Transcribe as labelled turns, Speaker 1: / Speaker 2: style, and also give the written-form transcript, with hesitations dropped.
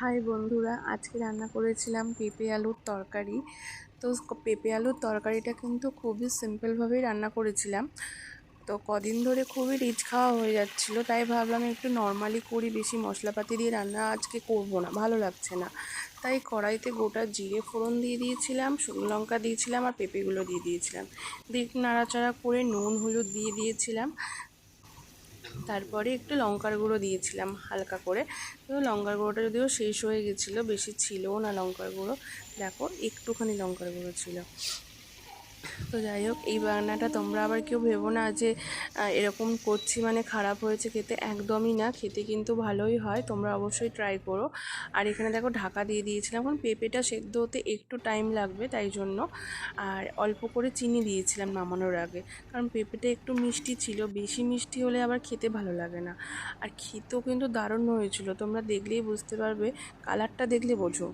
Speaker 1: High বন্ধুরা, আজকে রান্না করেছিলাম পেঁপে আলুর তরকারি। তো পেঁপে আলুর তরকারিটা কিন্তু খুবই সিম্পলভাবেই রান্না করেছিলাম। তো কদিন ধরে খুবই রিচ খাওয়া হয়ে যাচ্ছিলো, তাই ভাবলাম একটু নর্মালি করি, বেশি মশলাপাতি দিয়ে রান্না আজকে করব না, ভালো লাগছে না। তাই কড়াইতে গোটা জিরে ফোড়ন দিয়ে দিয়েছিলাম, শুকনো লঙ্কা দিয়েছিলাম আর পেঁপেগুলো দিয়ে দিয়েছিলাম। দিয়ে নাড়াচাড়া করে নুন হলুদ দিয়ে দিয়েছিলাম। তারপরে একটু লঙ্কার গুঁড়ো দিয়েছিলাম হালকা করে। তো লঙ্কার গুঁড়োটা যদিও শেষ হয়ে গেছিলো, বেশি ছিলও না লঙ্কার গুঁড়ো, দেখো একটুখানি লঙ্কার গুঁড়ো ছিল। তো যাই হোক, এই রান্নাটা তোমরা আবার কেউ ভেবো না যে এরকম করছি মানে খারাপ হয়েছে খেতে, একদমই না, খেতে কিন্তু ভালোই হয়, তোমরা অবশ্যই ট্রাই করো। আর এখানে দেখো ঢাকা দিয়ে দিয়েছিলাম, এখন পেঁপেটা সেদ্ধ হতে একটু টাইম লাগবে তাই জন্য। আর অল্প করে চিনি দিয়েছিলাম নামানোর আগে, কারণ পেঁপেটা একটু মিষ্টি ছিল, বেশি মিষ্টি হলে আবার খেতে ভালো লাগে না। আর খেতেও কিন্তু দারুণ হয়েছিল, তোমরা দেখলেই বুঝতে পারবে, কালারটা দেখলে বোঝো।